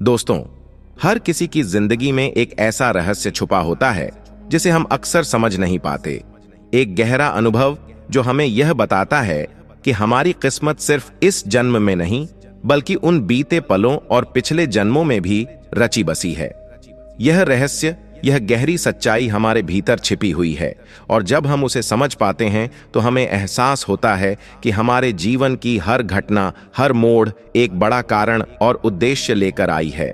दोस्तों, हर किसी की जिंदगी में एक ऐसा रहस्य छुपा होता है जिसे हम अक्सर समझ नहीं पाते। एक गहरा अनुभव जो हमें यह बताता है कि हमारी किस्मत सिर्फ इस जन्म में नहीं बल्कि उन बीते पलों और पिछले जन्मों में भी रची बसी है। यह रहस्य, यह गहरी सच्चाई हमारे भीतर छिपी हुई है और जब हम उसे समझ पाते हैं तो हमें एहसास होता है कि हमारे जीवन की हर घटना, हर मोड़ एक बड़ा कारण और उद्देश्य लेकर आई है।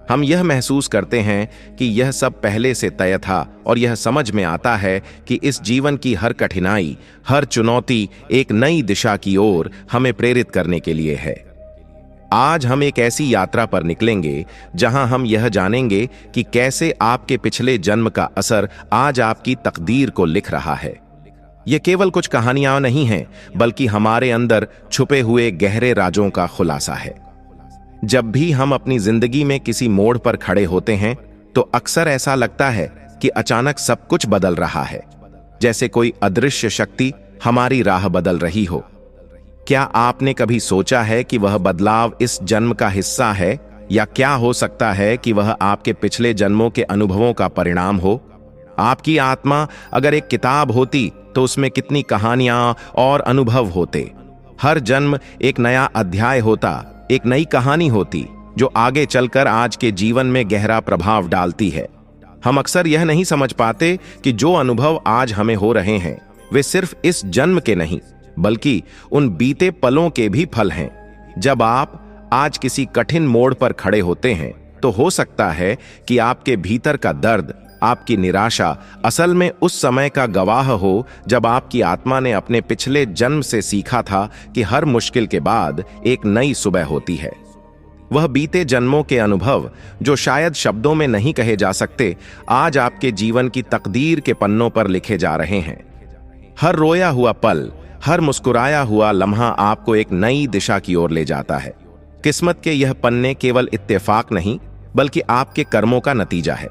हम यह महसूस करते हैं कि यह सब पहले से तय था और यह समझ में आता है कि इस जीवन की हर कठिनाई, हर चुनौती एक नई दिशा की ओर हमें प्रेरित करने के लिए है। आज हम एक ऐसी यात्रा पर निकलेंगे जहां हम यह जानेंगे कि कैसे आपके पिछले जन्म का असर आज आपकी तकदीर को लिख रहा है। ये केवल कुछ कहानियां नहीं हैं, बल्कि हमारे अंदर छुपे हुए गहरे राजों का खुलासा है। जब भी हम अपनी जिंदगी में किसी मोड़ पर खड़े होते हैं तो अक्सर ऐसा लगता है कि अचानक सब कुछ बदल रहा है, जैसे कोई अदृश्य शक्ति हमारी राह बदल रही हो। क्या आपने कभी सोचा है कि वह बदलाव इस जन्म का हिस्सा है, या क्या हो सकता है कि वह आपके पिछले जन्मों के अनुभवों का परिणाम हो? आपकी आत्मा अगर एक किताब होती तो उसमें कितनी कहानियां और अनुभव होते। हर जन्म एक नया अध्याय होता, एक नई कहानी होती जो आगे चलकर आज के जीवन में गहरा प्रभाव डालती है। हम अक्सर यह नहीं समझ पाते कि जो अनुभव आज हमें हो रहे हैं वे सिर्फ इस जन्म के नहीं बल्कि उन बीते पलों के भी फल हैं। जब आप आज किसी कठिन मोड़ पर खड़े होते हैं तो हो सकता है कि आपके भीतर का दर्द, आपकी निराशा असल में उस समय का गवाह हो जब आपकी आत्मा ने अपने पिछले जन्म से सीखा था कि हर मुश्किल के बाद एक नई सुबह होती है। वह बीते जन्मों के अनुभव जो शायद शब्दों में नहीं कहे जा सकते, आज आपके जीवन की तकदीर के पन्नों पर लिखे जा रहे हैं। हर रोया हुआ पल, हर मुस्कुराया हुआ लम्हा आपको एक नई दिशा की ओर ले जाता है। किस्मत के यह पन्ने केवल इत्तेफाक नहीं बल्कि आपके कर्मों का नतीजा है।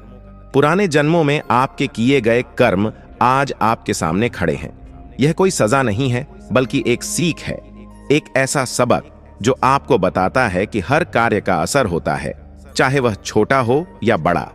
पुराने जन्मों में आपके किए गए कर्म आज आपके सामने खड़े हैं। यह कोई सजा नहीं है बल्कि एक सीख है, एक ऐसा सबक जो आपको बताता है कि हर कार्य का असर होता है, चाहे वह छोटा हो या बड़ा।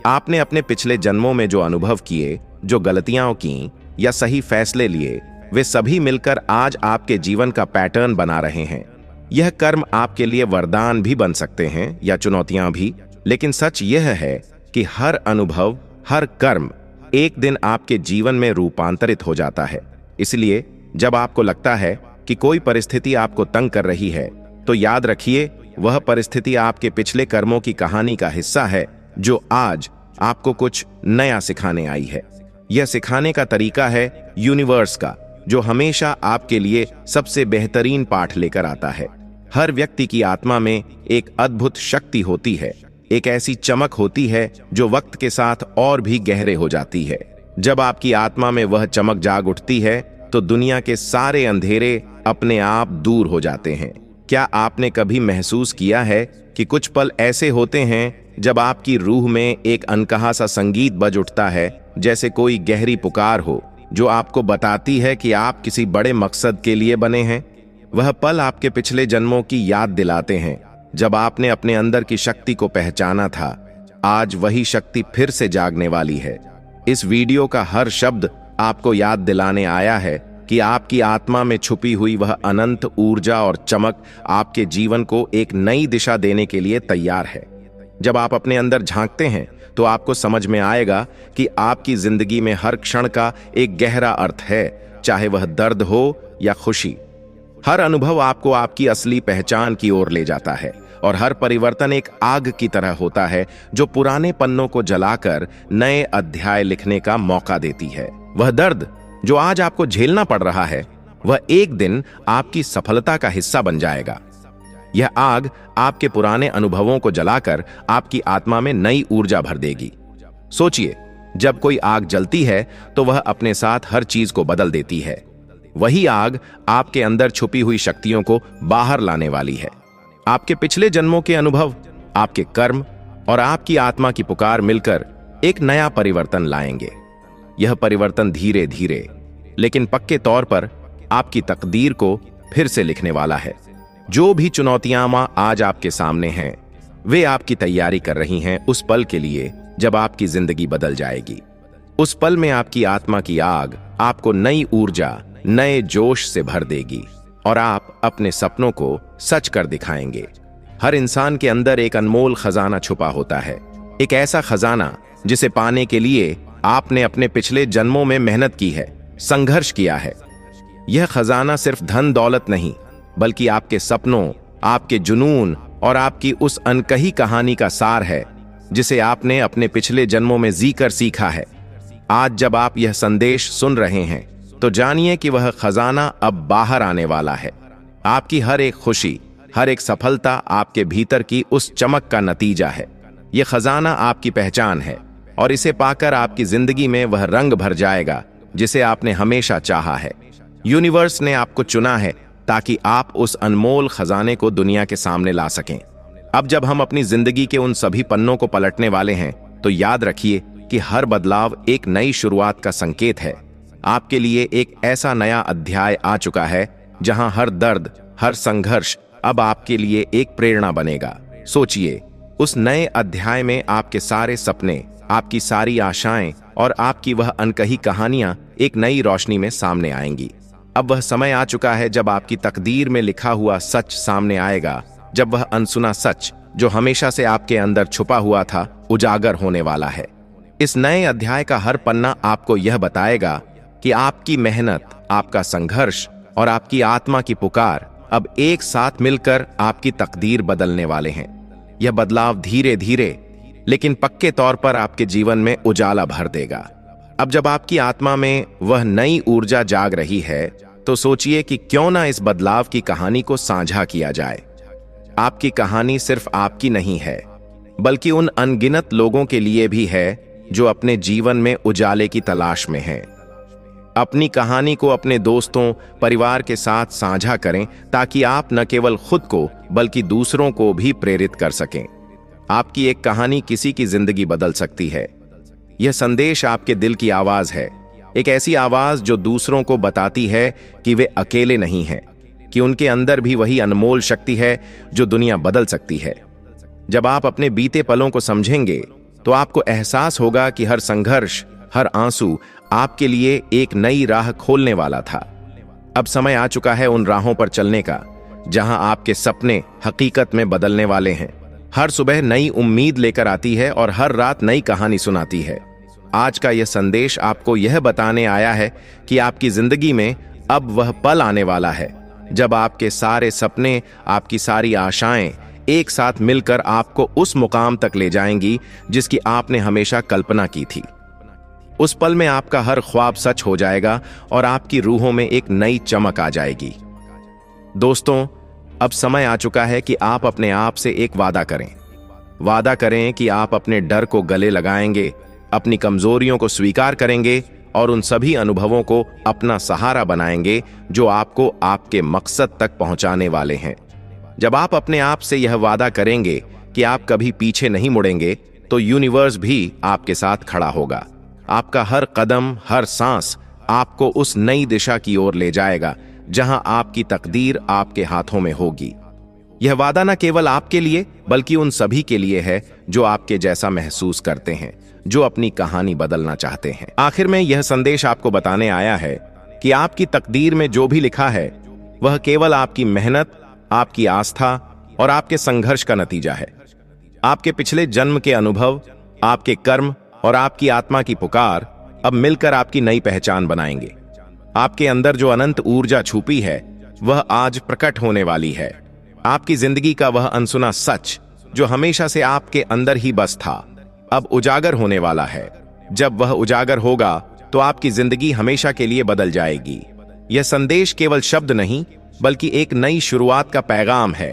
आपने अपने पिछले जन्मों में जो अनुभव किए, जो गलतियां की या सही फैसले लिए, वे सभी मिलकर आज आपके जीवन का पैटर्न बना रहे हैं। यह कर्म आपके लिए वरदान भी बन सकते हैं या चुनौतियां भी, लेकिन सच यह है कि हर अनुभव, हर कर्म एक दिन आपके जीवन में रूपांतरित हो जाता है। इसलिए जब आपको लगता है कि कोई परिस्थिति आपको तंग कर रही है तो याद रखिए, वह परिस्थिति आपके पिछले कर्मों की कहानी का हिस्सा है जो आज आपको कुछ नया सिखाने आई है। यह सिखाने का तरीका है यूनिवर्स का, जो हमेशा आपके लिए सबसे बेहतरीन पाठ लेकर आता है। हर व्यक्ति की आत्मा में एक अद्भुत शक्ति होती है, एक ऐसी चमक होती है जो वक्त के साथ और भी गहरे हो जाती है। जब आपकी आत्मा में वह चमक जाग उठती है तो दुनिया के सारे अंधेरे अपने आप दूर हो जाते हैं। क्या आपने कभी महसूस किया है कि कुछ पल ऐसे होते हैं जब आपकी रूह में एक अनकहा सा संगीत बज उठता है, जैसे कोई गहरी पुकार हो जो आपको बताती है कि आप किसी बड़े मकसद के लिए बने हैं? वह पल आपके पिछले जन्मों की याद दिलाते हैं, जब आपने अपने अंदर की शक्ति को पहचाना था। आज वही शक्ति फिर से जागने वाली है। इस वीडियो का हर शब्द आपको याद दिलाने आया है कि आपकी आत्मा में छुपी हुई वह अनंत ऊर्जा और चमक आपके जीवन को एक नई दिशा देने के लिए तैयार है। जब आप अपने अंदर झांकते हैं तो आपको समझ में आएगा कि आपकी जिंदगी में हर क्षण का एक गहरा अर्थ है, चाहे वह दर्द हो या खुशी। हर अनुभव आपको आपकी असली पहचान की ओर ले जाता है और हर परिवर्तन एक आग की तरह होता है जो पुराने पन्नों को जलाकर नए अध्याय लिखने का मौका देती है। वह दर्द जो आज आपको झेलना पड़ रहा है, वह एक दिन आपकी सफलता का हिस्सा बन जाएगा। यह आग आपके पुराने अनुभवों को जलाकर आपकी आत्मा में नई ऊर्जा भर देगी। सोचिए, जब कोई आग जलती है तो वह अपने साथ हर चीज को बदल देती है। वही आग आपके अंदर छुपी हुई शक्तियों को बाहर लाने वाली है। आपके पिछले जन्मों के अनुभव, आपके कर्म और आपकी आत्मा की पुकार मिलकर एक नया परिवर्तन लाएंगे। यह परिवर्तन धीरे धीरे लेकिन पक्के तौर पर आपकी तकदीर को फिर से लिखने वाला है। जो भी चुनौतियां आज आपके सामने हैं, वे आपकी तैयारी कर रही हैं उस पल के लिए जब आपकी जिंदगी बदल जाएगी। उस पल में आपकी आत्मा की आग आपको नई ऊर्जा, नए जोश से भर देगी और आप अपने सपनों को सच कर दिखाएंगे। हर इंसान के अंदर एक अनमोल खजाना छुपा होता है, एक ऐसा खजाना जिसे पाने के लिए आपने अपने पिछले जन्मों में मेहनत की है, संघर्ष किया है। यह खजाना सिर्फ धन दौलत नहीं, बल्कि आपके सपनों, आपके जुनून और आपकी उस अनकही कहानी का सार है जिसे आपने अपने पिछले जन्मों में जीकर सीखा है। आज जब आप यह संदेश सुन रहे हैं तो जानिए कि वह खजाना अब बाहर आने वाला है। आपकी हर एक खुशी, हर एक सफलता आपके भीतर की उस चमक का नतीजा है। यह खजाना आपकी पहचान है और इसे पाकर आपकी जिंदगी में वह रंग भर जाएगा जिसे आपने हमेशा चाहा है। यूनिवर्स ने आपको चुना है ताकि आप उस अनमोल खजाने को दुनिया के सामने ला सकें। अब जब हम अपनी जिंदगी के उन सभी पन्नों को पलटने वाले हैं तो याद रखिए कि हर बदलाव एक नई शुरुआत का संकेत है। आपके लिए एक ऐसा नया अध्याय आ चुका है जहां हर दर्द, हर संघर्ष अब आपके लिए एक प्रेरणा बनेगा। सोचिए, उस नए अध्याय में आपके सारे सपने, आपकी सारी आशाएं और आपकी वह अनकही कहानियां एक नई रोशनी में सामने आएंगी। अब वह समय आ चुका है जब आपकी तकदीर में लिखा हुआ सच सामने आएगा, जब वह अनसुना सच जो हमेशा से आपके अंदर छुपा हुआ था उजागर होने वाला है। इस नए अध्याय का हर पन्ना आपको यह बताएगा कि आपकी मेहनत, आपका संघर्ष और आपकी आत्मा की पुकार अब एक साथ मिलकर आपकी तकदीर बदलने वाले हैं। यह बदलाव धीरे धीरे लेकिन पक्के तौर पर आपके जीवन में उजाला भर देगा। अब जब आपकी आत्मा में वह नई ऊर्जा जाग रही है तो सोचिए कि क्यों ना इस बदलाव की कहानी को साझा किया जाए। आपकी कहानी सिर्फ आपकी नहीं है, बल्कि उन अनगिनत लोगों के लिए भी है जो अपने जीवन में उजाले की तलाश में हैं। अपनी कहानी को अपने दोस्तों, परिवार के साथ साझा करें ताकि आप न केवल खुद को बल्कि दूसरों को भी प्रेरित कर सकें। आपकी एक कहानी किसी की जिंदगी बदल सकती है। यह संदेश आपके दिल की आवाज है, एक ऐसी आवाज जो दूसरों को बताती है कि वे अकेले नहीं हैं, कि उनके अंदर भी वही अनमोल शक्ति है जो दुनिया बदल सकती है। जब आप अपने बीते पलों को समझेंगे तो आपको एहसास होगा कि हर संघर्ष, हर आंसू आपके लिए एक नई राह खोलने वाला था। अब समय आ चुका है उन राहों पर चलने का जहां आपके सपने हकीकत में बदलने वाले हैं। हर सुबह नई उम्मीद लेकर आती है और हर रात नई कहानी सुनाती है। आज का यह संदेश आपको यह बताने आया है कि आपकी जिंदगी में अब वह पल आने वाला है जब आपके सारे सपने, आपकी सारी आशाएं एक साथ मिलकर आपको उस मुकाम तक ले जाएंगी जिसकी आपने हमेशा कल्पना की थी। उस पल में आपका हर ख्वाब सच हो जाएगा और आपकी रूहों में एक नई चमक आ जाएगी। दोस्तों, अब समय आ चुका है कि आप अपने आप से एक वादा करें। वादा करें कि आप अपने डर को गले लगाएंगे, अपनी कमजोरियों को स्वीकार करेंगे और उन सभी अनुभवों को अपना सहारा बनाएंगे जो आपको आपके मकसद तक पहुंचाने वाले हैं। जब आप अपने आप से यह वादा करेंगे कि आप कभी पीछे नहीं मुड़ेंगे, तो यूनिवर्स भी आपके साथ खड़ा होगा। आपका हर कदम, हर सांस आपको उस नई दिशा की ओर ले जाएगा जहां आपकी तकदीर आपके हाथों में होगी। यह वादा न केवल आपके लिए बल्कि उन सभी के लिए है जो आपके जैसा महसूस करते हैं, जो अपनी कहानी बदलना चाहते हैं। आखिर में यह संदेश आपको बताने आया है कि आपकी तकदीर में जो भी लिखा है वह केवल आपकी मेहनत, आपकी आस्था और आपके संघर्ष का नतीजा है। आपके पिछले जन्म के अनुभव, आपके कर्म और आपकी आत्मा की पुकार अब मिलकर आपकी नई पहचान बनाएंगे। आपके अंदर जो अनंत ऊर्जा छुपी है वह आज प्रकट होने वाली है। आपकी जिंदगी का वह अनसुना सच जो हमेशा से आपके अंदर ही बस था, अब उजागर होने वाला है। जब वह उजागर होगा तो आपकी जिंदगी हमेशा के लिए बदल जाएगी। यह संदेश केवल शब्द नहीं बल्कि एक नई शुरुआत का पैगाम है।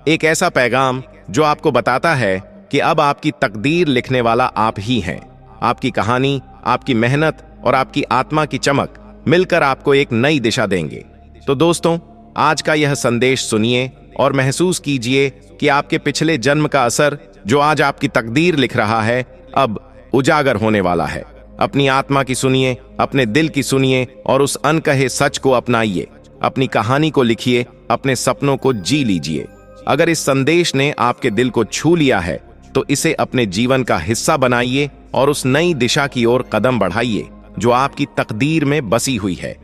एक ऐसा पैगाम जो आपको बताता है कि अब आपकी तकदीर लिखने वाला आप ही हैं। आपकी कहानी, आपकी मेहनत और आपकी आत्मा की चमक मिलकर आपको एक नई दिशा देंगे। तो दोस्तों, आज का यह संदेश सुनिए और महसूस कीजिए कि आपके पिछले जन्म का असर जो आज आपकी तकदीर लिख रहा है अब उजागर होने वाला है। अपनी आत्मा की सुनिए, अपने दिल की सुनिए और उस अनकहे सच को अपनाइए। अपनी कहानी को लिखिए, अपने सपनों को जी लीजिए। अगर इस संदेश ने आपके दिल को छू लिया है तो इसे अपने जीवन का हिस्सा बनाइए और उस नई दिशा की ओर कदम बढ़ाइए जो आपकी तकदीर में बसी हुई है।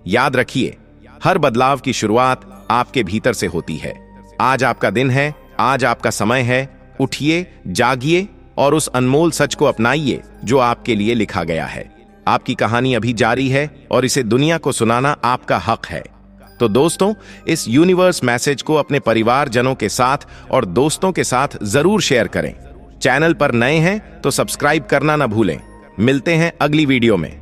याद रखिए, हर बदलाव की शुरुआत आपके भीतर से होती है। आज आपका दिन है, आज आपका समय है। उठिए, जागिए और उस अनमोल सच को अपनाइए जो आपके लिए लिखा गया है। आपकी कहानी अभी जारी है और इसे दुनिया को सुनाना आपका हक है। तो दोस्तों, इस यूनिवर्स मैसेज को अपने परिवारजनों के साथ और दोस्तों के साथ जरूर शेयर करें। चैनल पर नए हैं तो सब्सक्राइब करना ना भूलें। मिलते हैं अगली वीडियो में।